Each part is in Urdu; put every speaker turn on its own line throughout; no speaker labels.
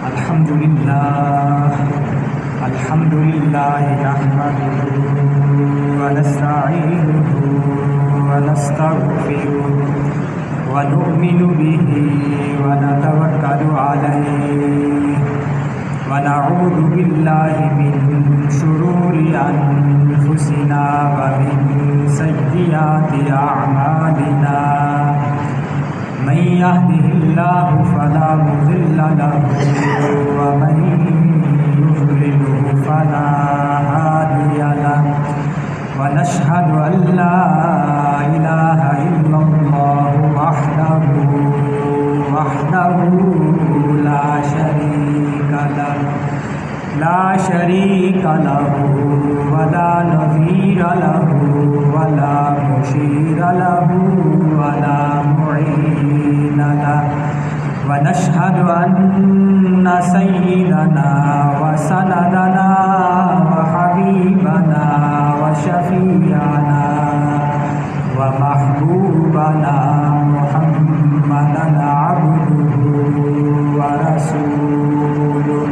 الحمد لله نحمده ونستعينه ونستغفره ونؤمن به ونتوكل عليه ونعوذ بالله من شرور أنفسنا ومن سيئات أعمالنا من يهده الله فلا مضل له ومن يضلله فلا هادي له ونشهد أن لا إله إلا الله وحده لا شريك له ولا نظير له ولا مشير له ولا معين له ونشهد أن سيدنا وسندنا وحبيبنا وشفيعنا ومحبوبنا محمدا عبده ورسوله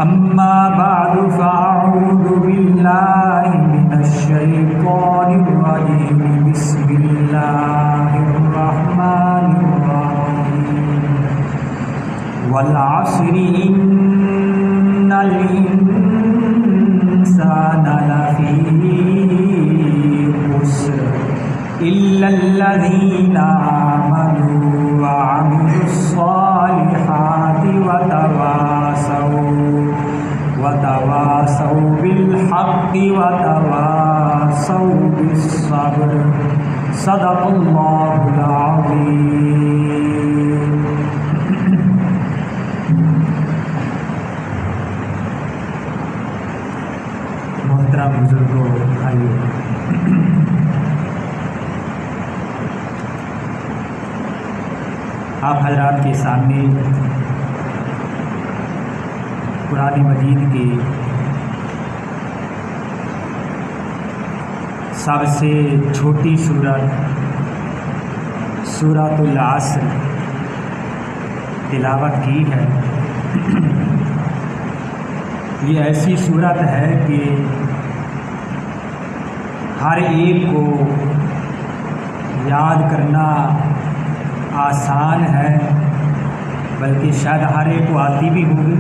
أما بعد فأعوذ بالله من الشيطان الرجيم بسم الله الرحمن الرحيم والعصر إن الإنسان لفي خسر إلا الذين آمنوا وعملوا الصالحات وتواصوا بالحق وتواصوا بالصبر صدق الله العظيم. محترم بزرگوں، بھائیوں، آپ حضرات کے سامنے قرآن مجید کی سب سے چھوٹی سورت سورۃ العصر تلاوت کی ہے. یہ ایسی سورت ہے کہ ہر ایک کو یاد کرنا آسان ہے، بلکہ شاید ہر ایک کو آتی بھی ہوگی.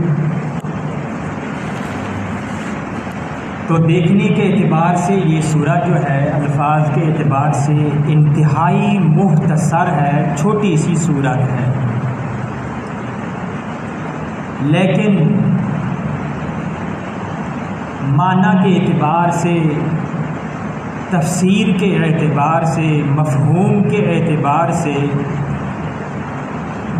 تو دیکھنے کے اعتبار سے یہ سورہ جو ہے الفاظ کے اعتبار سے انتہائی مختصر ہے، چھوٹی سی سورت ہے، لیکن معنی کے اعتبار سے، تفسیر کے اعتبار سے، مفہوم کے اعتبار سے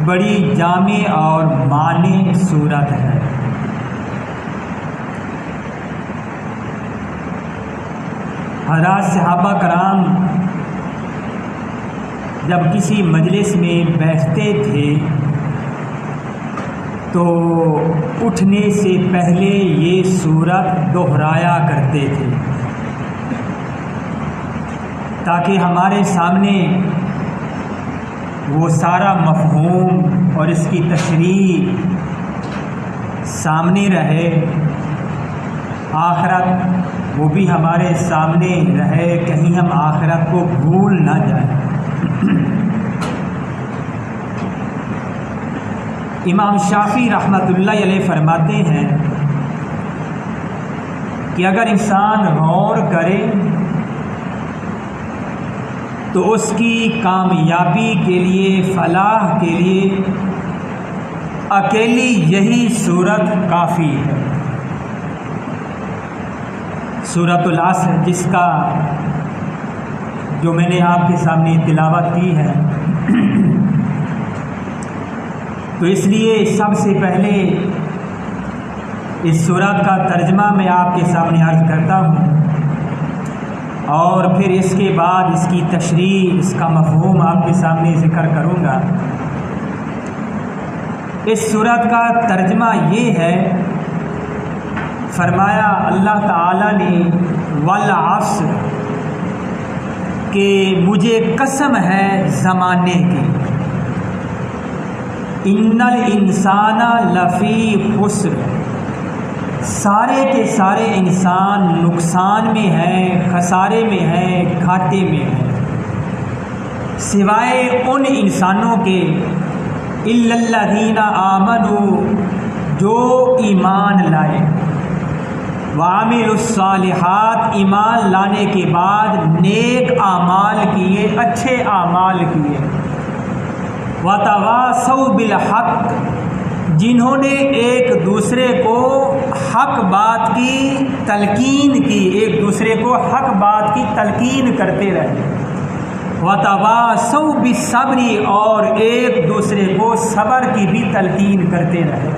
بڑی جامع اور معنی صورت ہے. حضرات صحابہ کرام جب کسی مجلس میں بیٹھتے تھے تو اٹھنے سے پہلے یہ سورت دہرایا کرتے تھے تاکہ ہمارے سامنے وہ سارا مفہوم اور اس کی تشریح سامنے رہے، آخرت وہ بھی ہمارے سامنے رہے، کہیں ہم آخرت کو بھول نہ جائیں. امام شافعی رحمۃ اللہ علیہ فرماتے ہیں کہ اگر انسان غور کرے تو اس کی کامیابی کے لیے، فلاح کے لیے اکیلی یہی سورت کافی ہے. سورۃ العصر جس کا جو میں نے آپ کے سامنے تلاوت کی ہے، تو اس لیے سب سے پہلے اس سورت کا ترجمہ میں آپ کے سامنے عرض کرتا ہوں اور پھر اس کے بعد اس کی تشریح، اس کا مفہوم آپ کے سامنے ذکر کروں گا. اس سورت کا ترجمہ یہ ہے، فرمایا اللہ تعالیٰ نے والعصر کہ مجھے قسم ہے زمانے کی. ان الانسان لفی خسر، سارے کے سارے انسان نقصان میں ہیں، خسارے میں ہیں، گھاٹے میں ہیں، سوائے ان انسانوں کے الا الذین آمنوا، جو ایمان لائے، وعملوا الصالحات، ایمان لانے کے بعد نیک اعمال کیے، اچھے اعمال کیے، وتواصوا بالحق، جنہوں نے ایک دوسرے کو حق بات کی تلقین کی، ایک دوسرے کو حق بات کی تلقین کرتے رہے، وتواصوا بالصبر، اور ایک دوسرے کو صبر کی بھی تلقین کرتے رہے۔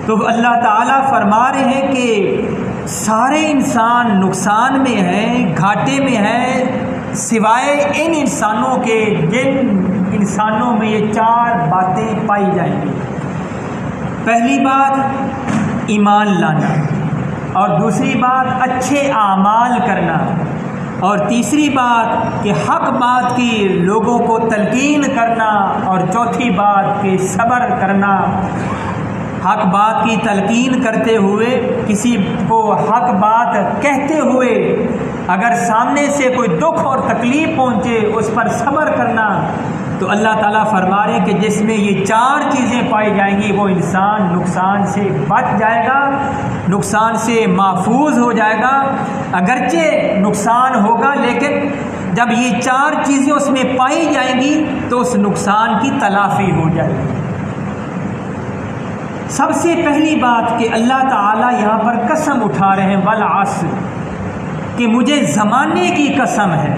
تو اللہ تعالیٰ فرما رہے ہیں کہ سارے انسان نقصان میں ہیں، گھاٹے میں ہیں، سوائے ان انسانوں کے جن انسانوں میں یہ 4 باتیں پائی جائیں گی۔ پہلی بات ایمان لانا، اور دوسری بات اچھے اعمال کرنا، اور تیسری بات کہ حق بات کی لوگوں کو تلقین کرنا، اور چوتھی بات کہ صبر کرنا۔ حق بات کی تلقین کرتے ہوئے، کسی کو حق بات کہتے ہوئے اگر سامنے سے کوئی دکھ اور تکلیف پہنچے اس پر صبر کرنا، تو اللہ تعالیٰ فرما رہے کہ جس میں یہ 4 چیزیں پائی جائیں گی وہ انسان نقصان سے بچ جائے گا، نقصان سے محفوظ ہو جائے گا۔ اگرچہ نقصان ہوگا لیکن جب یہ 4 چیزیں اس میں پائی جائیں گی تو اس نقصان کی تلافی ہو جائے گی۔ سب سے پہلی بات کہ اللہ تعالیٰ یہاں پر قسم اٹھا رہے ہیں والعصر، کہ مجھے زمانے کی قسم ہے،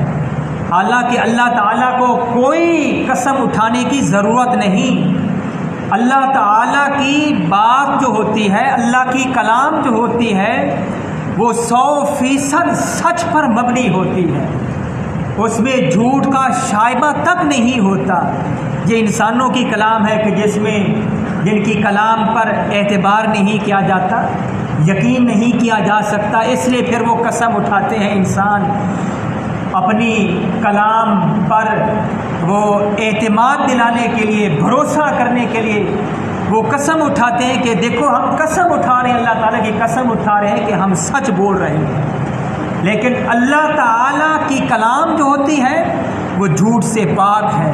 حالانکہ اللہ تعالیٰ کو کوئی قسم اٹھانے کی ضرورت نہیں۔ اللہ تعالیٰ کی بات جو ہوتی ہے، اللہ کی کلام جو ہوتی ہے، وہ 100% سچ پر مبنی ہوتی ہے، اس میں جھوٹ کا شائبہ تک نہیں ہوتا۔ یہ انسانوں کی کلام ہے کہ جن کی کلام پر اعتبار نہیں کیا جاتا، یقین نہیں کیا جا سکتا، اس لیے پھر وہ قسم اٹھاتے ہیں۔ انسان اپنی کلام پر وہ اعتماد دلانے کے لیے، بھروسہ کرنے کے لیے وہ قسم اٹھاتے ہیں کہ دیکھو ہم قسم اٹھا رہے ہیں، اللہ تعالیٰ کی قسم اٹھا رہے ہیں کہ ہم سچ بول رہے ہیں۔ لیکن اللہ تعالیٰ کی کلام جو ہوتی ہے وہ جھوٹ سے پاک ہے،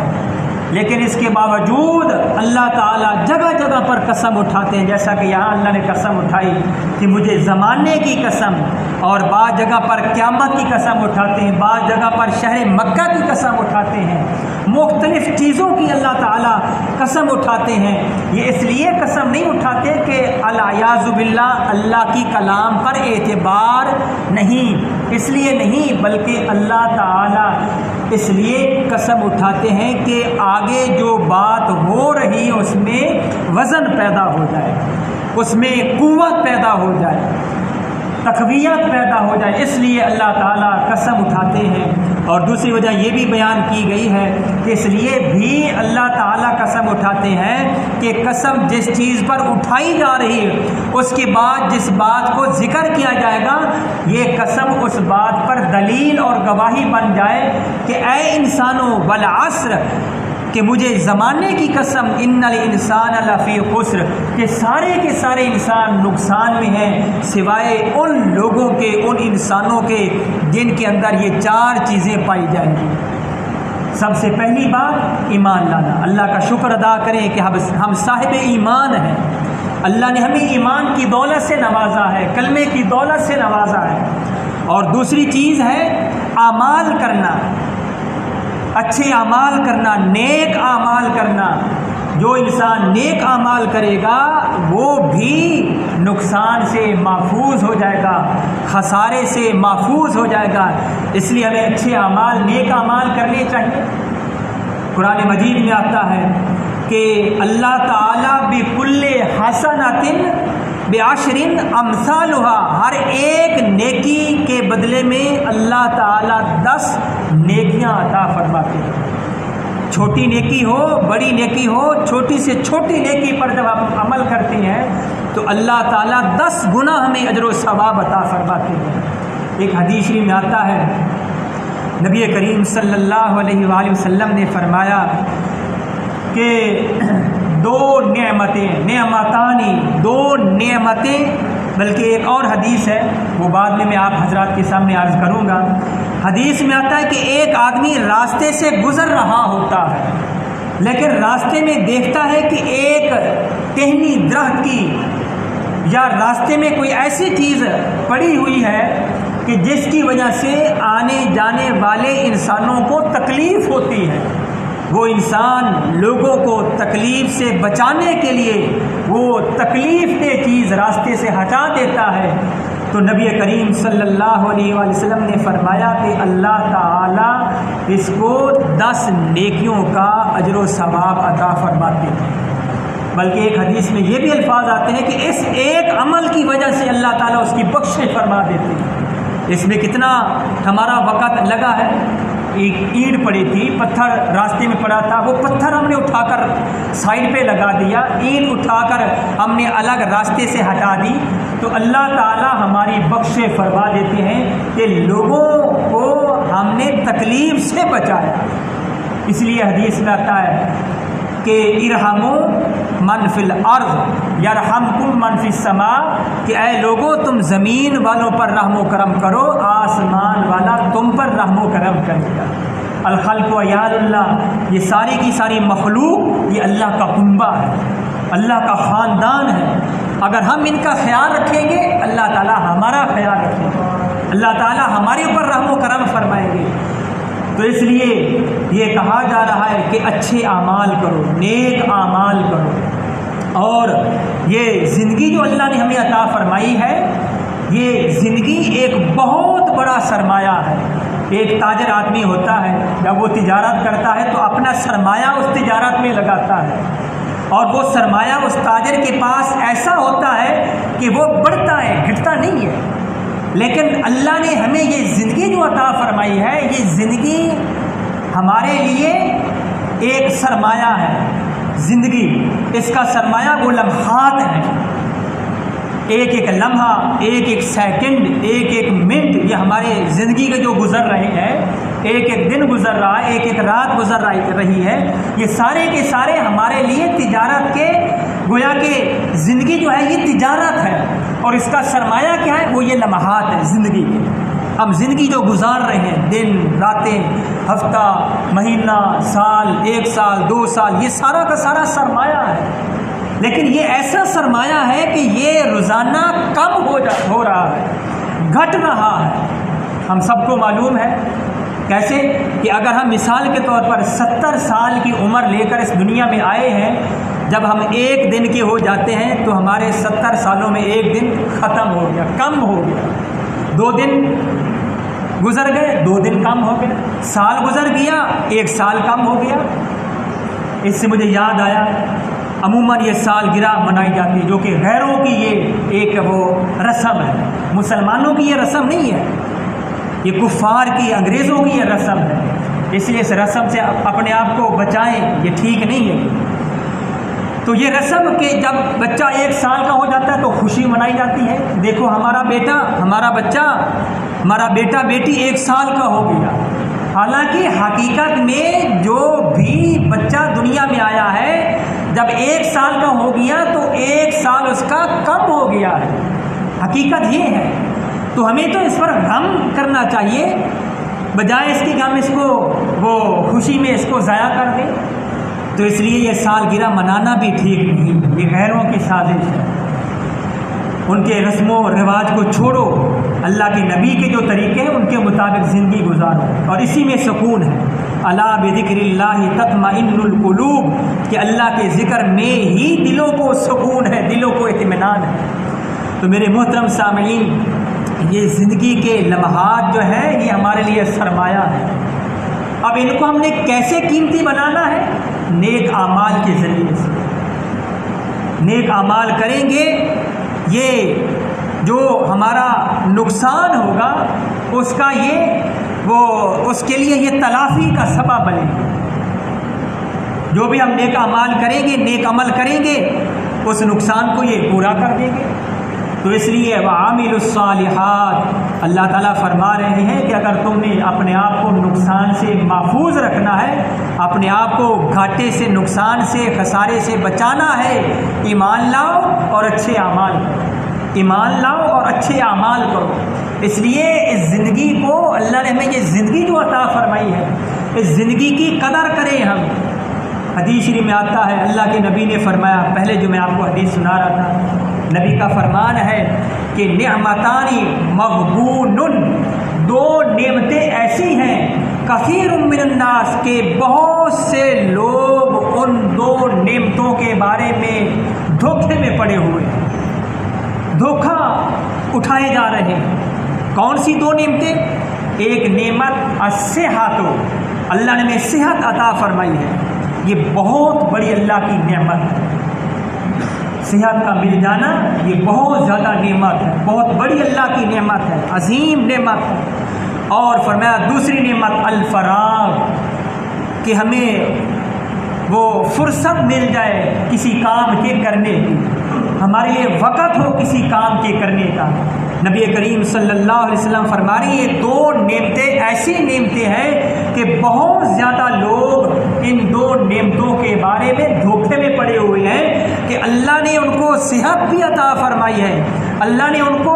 لیکن اس کے باوجود اللہ تعالیٰ جگہ جگہ پر قسم اٹھاتے ہیں، جیسا کہ یہاں اللہ نے قسم اٹھائی کہ مجھے زمانے کی قسم، اور بعض جگہ پر قیامت کی قسم اٹھاتے ہیں، بعض جگہ پر شہر مکہ کی قسم اٹھاتے ہیں، مختلف چیزوں کی اللہ تعالیٰ قسم اٹھاتے ہیں۔ یہ اس لیے قسم نہیں اٹھاتے کہ الیاذ باللہ اللہ کی کلام پر اعتبار نہیں، اس لیے نہیں، بلکہ اللہ تعالیٰ اس لیے قسم اٹھاتے ہیں کہ آگے جو بات ہو رہی اس میں وزن پیدا ہو جائے، اس میں قوت پیدا ہو جائے، تقویت پیدا ہو جائے، اس لیے اللہ تعالیٰ قسم اٹھاتے ہیں۔ اور دوسری وجہ یہ بھی بیان کی گئی ہے کہ اس لیے بھی اللہ تعالیٰ قسم اٹھاتے ہیں کہ قسم جس چیز پر اٹھائی جا رہی ہے اس کے بعد جس بات کو ذکر کیا جائے گا، یہ قسم اس بات پر دلیل اور گواہی بن جائے کہ اے انسانوں والعصر، کہ مجھے زمانے کی قسم، ان الانسان لفی خسر، کہ سارے کے سارے انسان نقصان میں ہیں سوائے ان لوگوں کے، ان انسانوں کے جن کے اندر یہ 4 چیزیں پائی جائیں گی۔ سب سے پہلی بات ایمان لانا، اللہ کا شکر ادا کریں کہ ہم صاحب ایمان ہیں، اللہ نے ہمیں ایمان کی دولت سے نوازا ہے، کلمے کی دولت سے نوازا ہے۔ اور دوسری چیز ہے اعمال کرنا، اچھے اعمال کرنا، نیک اعمال کرنا۔ جو انسان نیک اعمال کرے گا وہ بھی نقصان سے محفوظ ہو جائے گا، خسارے سے محفوظ ہو جائے گا۔ اس لیے ہمیں اچھے اعمال، نیک اعمال کرنے چاہیے۔ قرآن مجید میں آتا ہے کہ اللہ تعالیٰ بکل حسنۃ بعشر امثالها، ہر ایک نیکی کے بدلے میں اللہ تعالیٰ 10 نیکیاں عطا فرماتے ہیں۔ چھوٹی نیکی ہو، بڑی نیکی ہو، چھوٹی سے چھوٹی نیکی پر جب ہم عمل کرتے ہیں تو اللہ تعالیٰ 10 گنا ہمیں اجر و ثواب عطا فرماتے ہیں۔ ایک حدیث شریف میں آتا ہے، نبی کریم صلی اللہ علیہ وآلہ وسلم نے فرمایا کہ دو نعمتیں، بلکہ ایک اور حدیث ہے وہ بعد میں آپ حضرات کے سامنے عرض کروں گا۔ حدیث میں آتا ہے کہ ایک آدمی راستے سے گزر رہا ہوتا ہے، لیکن راستے میں دیکھتا ہے کہ ایک ٹہنی درخت کی یا راستے میں کوئی ایسی چیز پڑی ہوئی ہے کہ جس کی وجہ سے آنے جانے والے انسانوں کو تکلیف ہوتی ہے۔ وہ انسان لوگوں کو تکلیف سے بچانے کے لیے وہ تکلیف دہ چیز راستے سے ہٹا دیتا ہے، تو نبی کریم صلی اللہ علیہ وآلہ وسلم نے فرمایا کہ اللہ تعالی اس کو 10 نیکیوں کا اجر و ثواب عطا فرماتے ہیں۔ بلکہ ایک حدیث میں یہ بھی الفاظ آتے ہیں کہ اس ایک عمل کی وجہ سے اللہ تعالیٰ اس کی بخشش فرما دیتے ہیں۔ اس میں کتنا ہمارا وقت لگا ہے۔ ایک اینٹ پڑی تھی، پتھر راستے میں پڑا تھا، وہ پتھر ہم نے اٹھا کر سائڈ پہ لگا دیا، اینٹ اٹھا کر ہم نے الگ راستے سے ہٹا دی، تو اللہ تعالی ہماری بخشش فرما دیتے ہیں کہ لوگوں کو ہم نے تکلیف سے بچایا۔ اس لیے حدیث میں آتا ہے کہ ارحموا من فی الارض یرحمکم من فی السماء، کہ اے لوگوں تم زمین والوں پر رحم و کرم کرو، آسمان والا تم پر رحم و کرم کرے گا۔ الخلق و عیال اللہ، یہ ساری کی ساری مخلوق یہ اللہ کا کنبہ ہے، اللہ کا خاندان ہے۔ اگر ہم ان کا خیال رکھیں گے اللہ تعالیٰ ہمارا خیال رکھیں گے، اللہ تعالیٰ ہمارے اوپر رحم و کرم فرمائیں گے۔ تو اس لیے یہ کہا جا رہا ہے کہ اچھے اعمال کرو، نیک اعمال کرو، اور یہ زندگی جو اللہ نے ہمیں عطا فرمائی ہے، یہ زندگی ایک بہت بڑا سرمایہ ہے۔ ایک تاجر آدمی ہوتا ہے، جب وہ تجارت کرتا ہے تو اپنا سرمایہ اس تجارت میں لگاتا ہے، اور وہ سرمایہ اس تاجر کے پاس ایسا ہوتا ہے کہ وہ بڑھتا ہے، گھٹتا نہیں ہے۔ لیکن اللہ نے ہمیں یہ زندگی جو عطا فرمائی ہے، یہ زندگی ہمارے لیے ایک سرمایہ ہے۔ زندگی اس کا سرمایہ وہ لمحات ہیں، ایک ایک لمحہ، ایک ایک سیکنڈ، ایک ایک منٹ، یہ ہمارے زندگی کے جو گزر رہے ہیں، ایک ایک دن گزر رہا ہے، ایک ایک رات گزر رہی ہے، یہ سارے کے سارے ہمارے لیے تجارت کے، گویا کہ زندگی جو ہے یہ تجارت ہے، اور اس کا سرمایہ کیا ہے؟ وہ یہ لمحات ہیں زندگی کے۔ ہم زندگی جو گزار رہے ہیں، دن راتیں، ہفتہ، مہینہ، سال، 1 سال، 2 سال، یہ سارا کا سارا سرمایہ ہے۔ لیکن یہ ایسا سرمایہ ہے کہ یہ روزانہ کم ہو رہا ہے، گھٹ رہا ہے۔ ہم سب کو معلوم ہے کیسے کہ اگر ہم مثال کے طور پر 70 سال کی عمر لے کر اس دنیا میں آئے ہیں، جب ہم 1 دن کے ہو جاتے ہیں تو ہمارے 70 سالوں میں 1 دن ختم ہو گیا، کم ہو گیا۔ 2 دن گزر گئے، 2 دن کم ہو گئے، سال گزر گیا، 1 سال کم ہو گیا۔ اس سے مجھے یاد آیا، عموماً یہ سالگرہ منائی جاتی ہے، جو کہ غیروں کی یہ ایک وہ رسم ہے، مسلمانوں کی یہ رسم نہیں ہے، یہ کفار کی، انگریزوں کی یہ رسم ہے۔ اس لیے اس رسم سے اپنے آپ کو بچائیں، یہ ٹھیک نہیں ہے۔ تو یہ رسم کہ جب بچہ 1 سال کا ہو جاتا ہے تو خوشی منائی جاتی ہے، دیکھو ہمارا بیٹا، ہمارا بچہ، ہمارا بیٹا بیٹی 1 سال کا ہو گیا۔ حالانکہ حقیقت میں جو بھی بچہ دنیا میں آیا ہے، جب 1 سال کا ہو گیا تو 1 سال اس کا کم ہو گیا ہے، حقیقت یہ ہے۔ تو ہمیں تو اس پر غم کرنا چاہیے، بجائے اس کے کہ ہم اس کو وہ خوشی میں اس کو ضائع کر دیں۔ تو اس لیے یہ سالگرہ منانا بھی ٹھیک نہیں، یہ غیروں کی سازش ہے۔ ان کے رسم و رواج کو چھوڑو، اللہ کے نبی کے جو طریقے ہیں ان کے مطابق زندگی گزارو، اور اسی میں سکون ہے۔ الا بذکر اللہ تطمئن القلوب، کہ اللہ کے ذکر میں ہی دلوں کو سکون ہے، دلوں کو اطمینان ہے۔ تو میرے محترم سامعین، یہ زندگی کے لمحات جو ہیں یہ ہمارے لیے سرمایہ ہے۔ اب ان کو ہم نے کیسے قیمتی بنانا ہے؟ نیک اعمال کے ذریعے سے۔ نیک اعمال کریں گے، یہ جو ہمارا نقصان ہوگا اس کا اس کے لیے یہ تلافی کا سبب بنے گا۔ جو بھی ہم نیک اعمال کریں گے، نیک عمل کریں گے، اس نقصان کو یہ پورا کر دیں گے۔ تو اس لیے وعاملوا الصالحات، اللہ تعالیٰ فرما رہے ہیں کہ اگر تم نے اپنے آپ کو نقصان سے محفوظ رکھنا ہے، اپنے آپ کو گھاٹے سے، نقصان سے، خسارے سے بچانا ہے، ایمان لاؤ اور اچھے اعمال کرو، ایمان لاؤ اور اچھے اعمال کرو۔ اس لیے اس زندگی کو اللہ نے ہمیں یہ زندگی جو عطا فرمائی ہے، اس زندگی کی قدر کریں ہم۔ حدیث شریف میں آتا ہے، اللہ کے نبی نے فرمایا، پہلے جو میں آپ کو حدیث سنا رہا تھا، نبی کا فرمان ہے کہ نعمتان مغبون، دو نعمتیں ایسی ہیں، کثیر من الناس، کے بہت سے لوگ ان دو نعمتوں کے بارے میں دھوکے میں پڑے ہوئے ہیں، دھوکہ اٹھائے جا رہے ہیں۔ کون سی دو نعمتیں؟ ایک نعمت الصحت، اللہ نے ہمیں صحت عطا فرمائی ہے، یہ بہت بڑی اللہ کی نعمت ہے، صحت کا مل جانا یہ بہت زیادہ نعمت ہے، بہت بڑی اللہ کی نعمت ہے، عظیم نعمت ہے۔ اور فرمایا دوسری نعمت الفراغ، کہ ہمیں وہ فرصت مل جائے کسی کام کے کرنے کی، ہمارے لیے وقت ہو کسی کام کے کرنے کا۔ نبی کریم صلی اللہ علیہ وسلم فرما رہے ہیں یہ دو نعمتیں ایسی نعمتیں ہیں کہ بہت زیادہ لوگ ان دو نعمتوں کے بارے میں دھوکے میں پڑے ہوئے ہیں کہ اللہ نے ان کو صحت بھی عطا فرمائی ہے، اللہ نے ان کو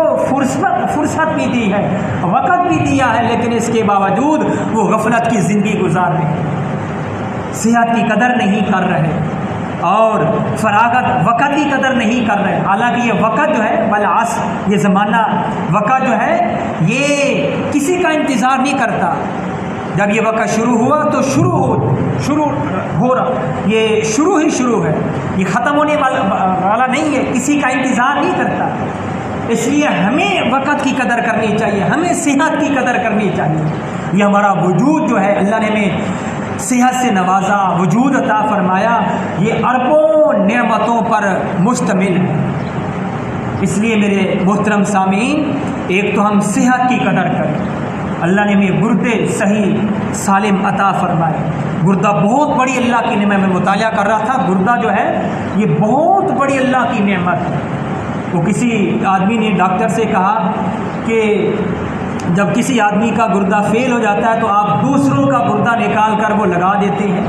فرصت بھی دی ہے، وقت بھی دیا ہے، لیکن اس کے باوجود وہ غفلت کی زندگی گزار رہے ہیں، صحت کی قدر نہیں کر رہے اور فراغت وقت کی قدر نہیں کر رہے۔ حالانکہ یہ وقت جو ہے بالعصر، یہ زمانہ وقت جو ہے یہ کسی کا انتظار نہیں کرتا، جب یہ وقت شروع ہوا تو شروع ہو رہا، یہ شروع ہے، یہ ختم ہونے والا نہیں ہے، کسی کا انتظار نہیں کرتا۔ اس لیے ہمیں وقت کی قدر کرنی چاہیے، ہمیں صحت کی قدر کرنی چاہیے۔ یہ ہمارا وجود جو ہے اللہ نے ہمیں صحت سے نوازا، وجود عطا فرمایا، یہ اربوں نعمتوں پر مشتمل ہے۔ اس لیے میرے محترم سامعین، ایک تو ہم صحت کی قدر کریں، اللہ نے ہمیں گردے صحیح سالم عطا فرمائے، گردہ بہت بڑی اللہ کی نعمت، میں مطالعہ کر رہا تھا، گردہ جو ہے یہ بہت بڑی اللہ کی نعمت ہے۔ وہ کسی آدمی نے ڈاکٹر سے کہا کہ جب کسی آدمی کا گردہ فیل ہو جاتا ہے تو آپ دوسروں کا گردہ نکال کر وہ لگا دیتے ہیں،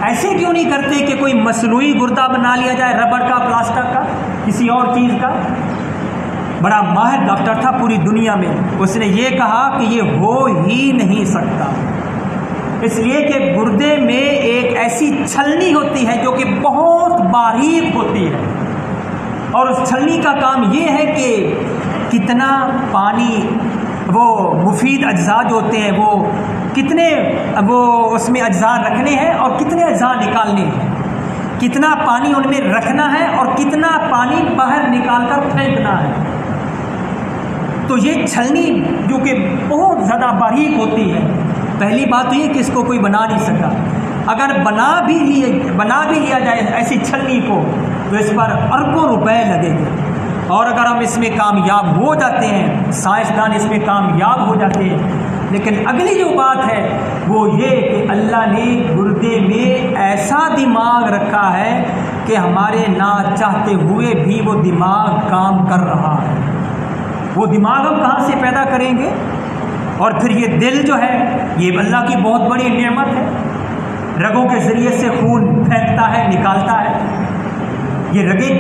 ایسے کیوں نہیں کرتے کہ کوئی مصنوعی گردہ بنا لیا جائے، ربڑ کا، پلاسٹک کا، کسی اور چیز کا؟ بڑا ماہر ڈاکٹر تھا پوری دنیا میں، اس نے یہ کہا کہ یہ ہو ہی نہیں سکتا، اس لیے کہ گردے میں ایک ایسی چھلنی ہوتی ہے جو کہ بہت باریک ہوتی ہے، اور اس چھلنی کا کام یہ ہے کہ کتنا پانی، وہ مفید اجزاء جو ہوتے ہیں وہ کتنے وہ اس میں اجزاء رکھنے ہیں اور کتنے اجزاء نکالنے ہیں، کتنا پانی ان میں رکھنا ہے اور کتنا پانی باہر نکال کر پھینکنا ہے۔ تو یہ چھلنی جو کہ بہت زیادہ باریک ہوتی ہے، پہلی بات تو یہ کہ اس کو کوئی بنا نہیں سکا، اگر بنا بھی لیا جائے ایسی چھلنی کو تو اس پر اربوں روپے لگے گے، اور اگر ہم اس میں کامیاب ہو جاتے ہیں، سائنسدان اس میں کامیاب ہو جاتے ہیں، لیکن اگلی جو بات ہے وہ یہ کہ اللہ نے گردے میں ایسا دماغ رکھا ہے کہ ہمارے نہ چاہتے ہوئے بھی وہ دماغ کام کر رہا ہے۔ وہ دماغ ہم کہاں سے پیدا کریں گے؟ اور پھر یہ دل جو ہے یہ اللہ کی بہت بڑی نعمت ہے، رگوں کے ذریعے سے خون پھینکتا ہے، نکالتا ہے۔ یہ رگیں،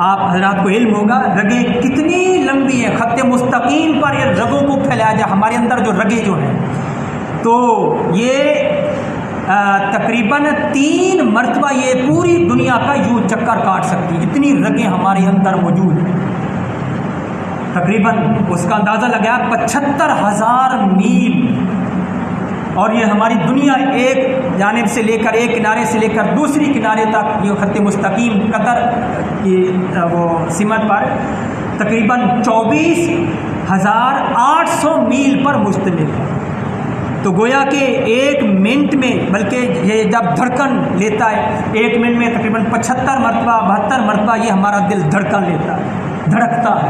آپ حضرات کو علم ہوگا رگیں کتنی لمبی ہیں، خط مستقیم پر یہ رگوں کو پھیلایا جائے، ہمارے اندر جو رگیں جو ہیں تو یہ تقریباً 3 مرتبہ یہ پوری دنیا کا یوں چکر کاٹ سکتی ہیں، اتنی رگیں ہمارے اندر موجود ہیں۔ تقریباً اس کا اندازہ لگایا 75,000 میل، اور یہ ہماری دنیا ایک جانب سے لے کر، ایک کنارے سے لے کر دوسری کنارے تک یہ خط مستقیم قطر کی وہ سمت پر تقریباً 24,800 میل پر مشتمل ہے۔ تو گویا کہ 1 منٹ میں، بلکہ یہ جب دھڑکن لیتا ہے 1 منٹ میں تقریباً 75 مرتبہ 72 مرتبہ یہ ہمارا دل دھڑکن لیتا ہے، دھڑکتا ہے،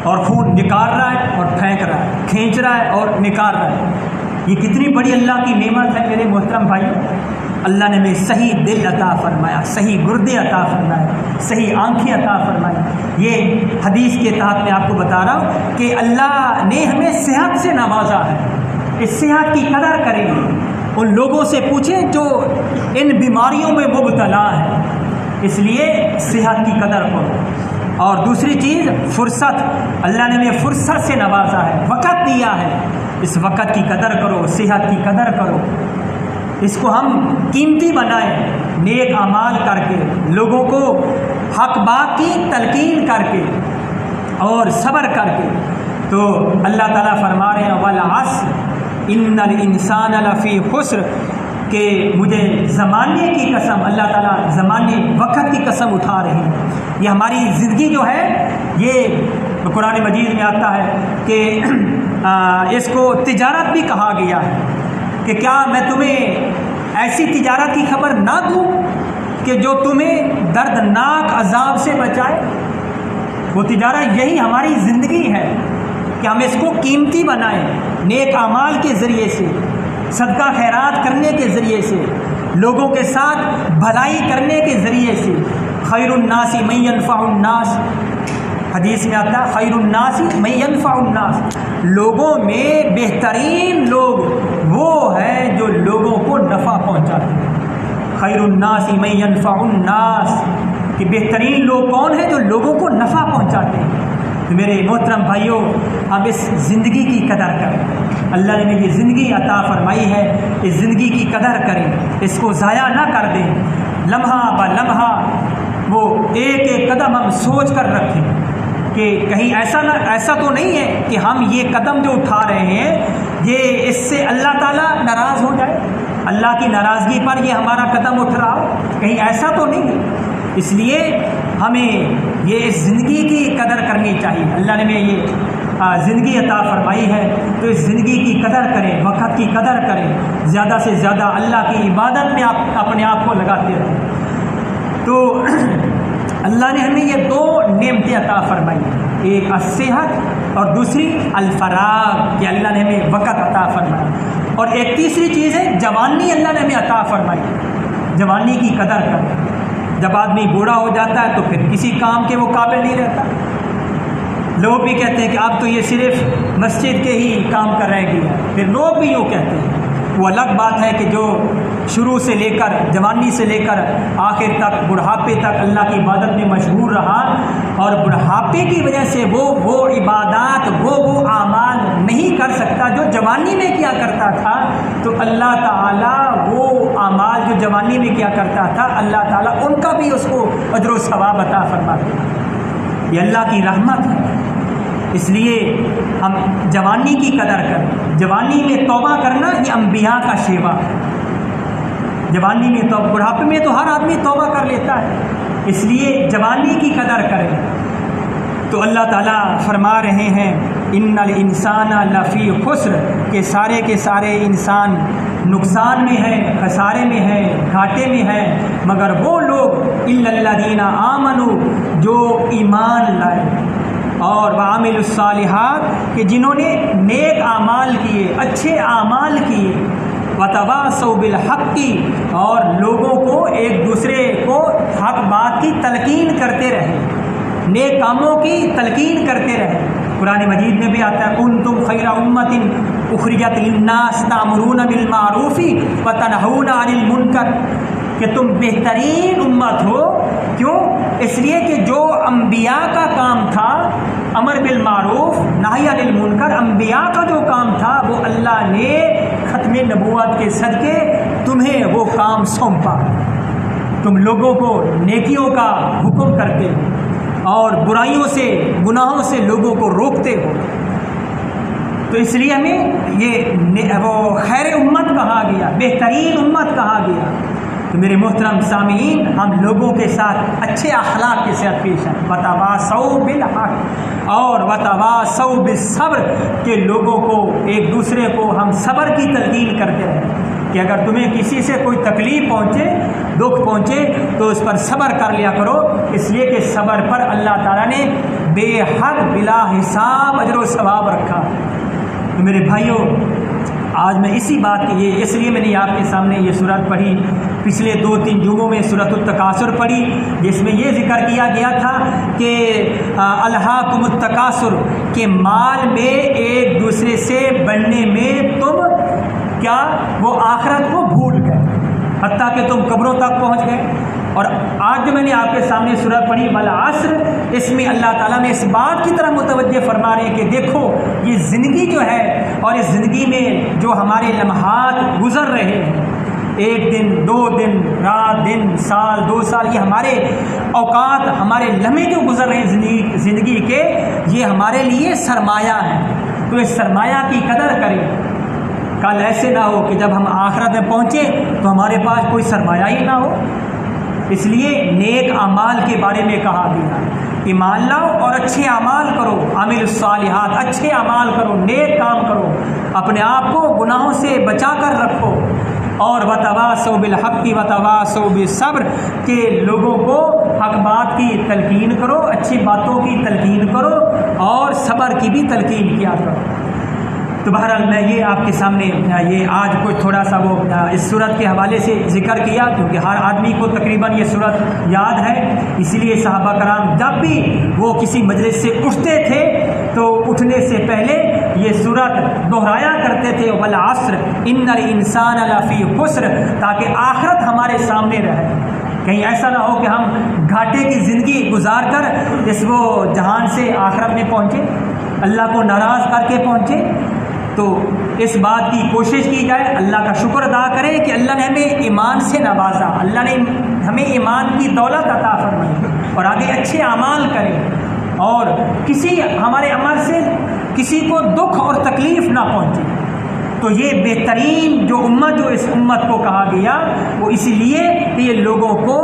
اور خون نکال رہا ہے اور پھینک رہا ہے، کھینچ رہا ہے اور نکال رہا ہے۔ یہ کتنی بڑی اللہ کی نعمت ہے میرے محترم بھائی، اللہ نے ہمیں صحیح دل عطا فرمایا، صحیح گردے عطا فرمایا، صحیح آنکھیں عطا فرمائی۔ یہ حدیث کے تحت میں آپ کو بتا رہا ہوں کہ اللہ نے ہمیں صحت سے نوازا ہے، اس صحت کی قدر کریں، ان لوگوں سے پوچھیں جو ان بیماریوں میں مبتلا ہیں، اس لیے صحت کی قدر کرو۔ اور دوسری چیز فرصت، اللہ نے ہمیں فرصت سے نوازا ہے، وقت دیا ہے، اس وقت کی قدر کرو، صحت کی قدر کرو، اس کو ہم قیمتی بنائیں، نیک اعمال کر کے، لوگوں کو حق بات کی تلقین کر کے اور صبر کر کے۔ تو اللہ تعالیٰ فرما رہے ہیں والعصر ان الانسان لفی خسر، کہ مجھے زمانے کی قسم، اللہ تعالیٰ زمانے وقت کی قسم اٹھا رہی ہے۔ یہ ہماری زندگی جو ہے، یہ قرآن مجید میں آتا ہے کہ اس کو تجارت بھی کہا گیا ہے، کہ کیا میں تمہیں ایسی تجارت کی خبر نہ دوں کہ جو تمہیں دردناک عذاب سے بچائے۔ وہ تجارت یہی ہماری زندگی ہے کہ ہم اس کو قیمتی بنائیں، نیک اعمال کے ذریعے سے، صدقہ خیرات کرنے کے ذریعے سے، لوگوں کے ساتھ بھلائی کرنے کے ذریعے سے۔ خیر الناس من ینفع الناس، حدیث میں آتا ہے خیر الناس من ینفع الناس، لوگوں میں بہترین لوگ وہ ہیں جو لوگوں کو نفع پہنچاتے ہیں۔ خیر الناس من ینفع الناس، کہ بہترین لوگ کون ہیں؟ جو لوگوں کو نفع پہنچاتے ہیں۔ تو میرے محترم بھائیوں، اب اس زندگی کی قدر کریں، اللہ نے ہمیں یہ زندگی عطا فرمائی ہے، اس زندگی کی قدر کریں، اس کو ضائع نہ کر دیں، لمحہ بہ لمحہ وہ ایک ایک قدم ہم سوچ کر رکھیں کہ کہیں ایسا تو نہیں ہے کہ ہم یہ قدم جو اٹھا رہے ہیں یہ اس سے اللہ تعالیٰ ناراض ہو جائے، اللہ کی ناراضگی پر یہ ہمارا قدم اٹھ رہا ہو، کہیں ایسا تو نہیں ہے۔ اس لیے ہمیں یہ اس زندگی کی قدر کرنی چاہیے، اللہ نے ہمیں یہ زندگی عطا فرمائی ہے، تو اس زندگی کی قدر کریں، وقت کی قدر کریں، زیادہ سے زیادہ اللہ کی عبادت میں آپ اپنے آپ کو لگاتے رہیں۔ تو اللہ نے ہمیں یہ دو نعمتیں عطا فرمائی، ایک الصحت اور دوسری الفراغ، کہ اللہ نے ہمیں وقت عطا فرمایا، اور ایک تیسری چیز ہے جوانی، اللہ نے ہمیں عطا فرمائی، جوانی کی قدر کریں۔ جب آدمی بوڑھا ہو جاتا ہے تو پھر کسی کام کے وہ قابل نہیں رہتا، لوگ بھی کہتے ہیں کہ اب تو یہ صرف مسجد کے ہی کام کر رہ گیا، پھر لوگ بھی یوں کہتے ہیں۔ وہ الگ بات ہے کہ جو شروع سے لے کر جوانی سے لے کر آخر تک بڑھاپے تک اللہ کی عبادت میں مشغول رہا، اور بڑھاپے کی وجہ سے وہ عبادات وہ اعمال نہیں کر سکتا جو جوانی میں کیا کرتا تھا، تو اللہ تعالیٰ وہ اعمال جو جوانی میں کیا کرتا تھا، اللہ تعالیٰ ان کا بھی اس کو اجر و ثواب عطا فرماتا ہے۔ یہ اللہ کی رحمت ہے، اس لیے ہم جوانی کی قدر کریں۔ جوانی میں توبہ کرنا یہ انبیاء کا شیوا ہے، جوانی میں توبہ، بڑھاپے میں تو ہر آدمی توبہ کر لیتا ہے، اس لیے جوانی کی قدر کریں۔ تو اللہ تعالیٰ فرما رہے ہیں ان الانسان لفی خسر، کہ سارے کے سارے انسان نقصان میں ہے، خسارے میں ہے، گھاٹے میں ہے، مگر وہ لوگ الا الذین آمنوا، جو ایمان لائے، اور وعملوا الصالحات، کہ جنہوں نے نیک اعمال کیے، اچھے اعمال کیے، وتواصوا بالحق، اور لوگوں کو ایک دوسرے کو حق بات کی تلقین کرتے رہے، نیک کاموں کی تلقین کرتے رہے۔ قرآن مجید میں بھی آتا ہے کنتم خیر امۃ اخرجت للناس تأمرون بالمعروف وتنہون عن المنکر، کہ تم بہترین امت ہو۔ کیوں؟ اس لیے کہ جو انبیاء کا کام تھا امر بالمعروف نہی عن المنکر، انبیاء کا جو کام تھا وہ اللہ نے ختم نبوت کے صدقے تمہیں وہ کام سونپا، تم لوگوں کو نیکیوں کا حکم کرتے ہو اور برائیوں سے، گناہوں سے لوگوں کو روکتے ہو، تو اس لیے ہمیں یہ وہ خیر امت کہا گیا، بہترین امت کہا گیا۔ تو میرے محترم سامعین، ہم لوگوں کے ساتھ اچھے اخلاق کے ساتھ پیش آئیں، وتواصوا بالحق اور وتواصوا بالصبر، کہ لوگوں کو ایک دوسرے کو ہم صبر کی تلقین کرتے رہیں، کہ اگر تمہیں کسی سے کوئی تکلیف پہنچے، دکھ پہنچے، تو اس پر صبر کر لیا کرو، اس لیے کہ صبر پر اللہ تعالیٰ نے بے حد بلا حساب اجر و ثواب رکھا۔ تو میرے بھائیوں، آج میں اسی بات کے یہ اس لیے میں نے آپ کے سامنے یہ سورت پڑھی، پچھلے 2-3 جمعوں میں سورۃ التکاثر پڑھی، جس میں یہ ذکر کیا گیا تھا کہ الہاکم التکاثر، کہ مال میں ایک دوسرے سے بڑھنے میں تم کیا وہ آخرت کو بھول گئے، حتیٰ کہ تم قبروں تک پہنچ گئے۔ اور آج جو میں نے آپ کے سامنے سورت پڑھی والعصر، اس میں اللہ تعالیٰ نے اس بات کی طرف متوجہ فرما رہے ہیں کہ دیکھو یہ زندگی جو ہے، اور اس زندگی میں جو ہمارے لمحات گزر رہے ہیں، 1 دن 2 دن، رات دن، سال 2 سال، یہ ہمارے اوقات، ہمارے لمحے جو گزر رہے ہیں زندگی کے، یہ ہمارے لیے سرمایہ ہے۔ تو اس سرمایہ کی قدر کریں، کل ایسے نہ ہو کہ جب ہم آخرت میں پہنچے تو ہمارے پاس کوئی سرمایہ ہی نہ ہو۔ اس لیے نیک اعمال کے بارے میں کہا گیا، ایمان لاؤ اور اچھے اعمال کرو، عامل الصالحات، اچھے اعمال کرو، نیک کام کرو، اپنے آپ کو گناہوں سے بچا کر رکھو، اور وتواصوا بالحق وتواصوا بالصبر، کہ لوگوں کو حق بات کی تلقین کرو، اچھی باتوں کی تلقین کرو، اور صبر کی بھی تلقین کیا کرو۔ تو بہرحال میں یہ آپ کے سامنے یہ آج کچھ تھوڑا سا وہ اس صورت کے حوالے سے ذکر کیا، کیونکہ ہر آدمی کو تقریباً یہ صورت یاد ہے، اسی لیے صحابہ کرام جب بھی وہ کسی مجلس سے اٹھتے تھے تو اٹھنے سے پہلے یہ صورت دہرایا کرتے تھے، والعصر ان الانسان لفی خسر، تاکہ آخرت ہمارے سامنے رہے، کہیں ایسا نہ ہو کہ ہم گھاٹے کی زندگی گزار کر اس وہ جہان سے آخرت میں پہنچے، اللہ کو ناراض کر کے پہنچے۔ تو اس بات کی کوشش کی جائے، اللہ کا شکر ادا کریں کہ اللہ نے ہمیں ایمان سے نوازا، اللہ نے ہمیں ایمان کی دولت عطا فرمائی، اور آگے اچھے اعمال کریں، اور کسی ہمارے عمل سے کسی کو دکھ اور تکلیف نہ پہنچے۔ تو یہ بہترین جو امت، جو اس امت کو کہا گیا، وہ اسی لیے کہ یہ لوگوں کو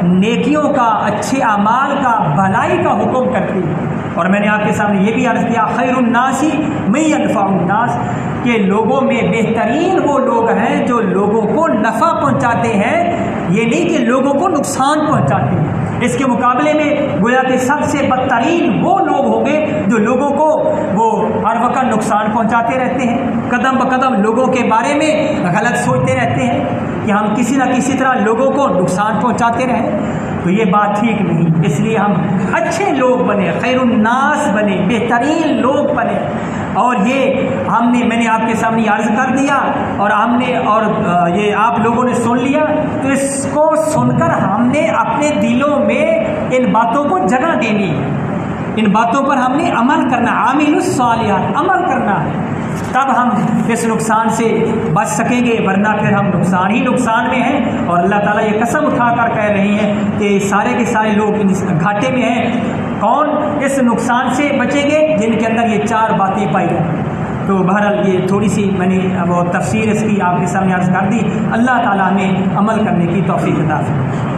نیکیوں کا، اچھے اعمال کا، بھلائی کا حکم کرتی ہے۔ اور میں نے آپ کے سامنے یہ بھی عرض کیا، خیر الناس من ینفع الناس، کہ لوگوں میں بہترین وہ لوگ ہیں جو لوگوں کو نفع پہنچاتے ہیں، یہ نہیں کہ لوگوں کو نقصان پہنچاتے ہیں۔ اس کے مقابلے میں گویا کہ سب سے بدترین وہ لوگ ہوں گے جو لوگوں کو وہ ہر وقت نقصان پہنچاتے رہتے ہیں، قدم بقدم لوگوں کے بارے میں غلط سوچتے رہتے ہیں کہ ہم کسی نہ کسی طرح لوگوں کو نقصان پہنچاتے رہیں۔ تو یہ بات ٹھیک نہیں، اس لیے ہم اچھے لوگ بنے، خیر الناس بنے، بہترین لوگ بنے۔ اور یہ میں نے آپ کے سامنے عرض کر دیا، اور یہ آپ لوگوں نے سن لیا، تو اس کو سن کر ہم نے اپنے دلوں میں ان باتوں کو جگہ دینی ہے، ان باتوں پر ہم نے عمل کرنا، عامل الصالحات، عمل کرنا ہے، تب ہم اس نقصان سے بچ سکیں گے، ورنہ پھر ہم نقصان ہی نقصان میں ہیں۔ اور اللہ تعالیٰ یہ قسم اٹھا کر کہہ رہے ہیں کہ سارے کے سارے لوگ اس گھاٹے میں ہیں۔ کون اس نقصان سے بچیں گے؟ جن کے اندر یہ 4 باتیں پائی جائیں۔ تو بہرحال یہ تھوڑی سی میں نے وہ تفسیر اس کی آپ کے سامنے عرض کر دی۔ اللہ تعالیٰ نے عمل کرنے کی توفیق عطا فرمائے۔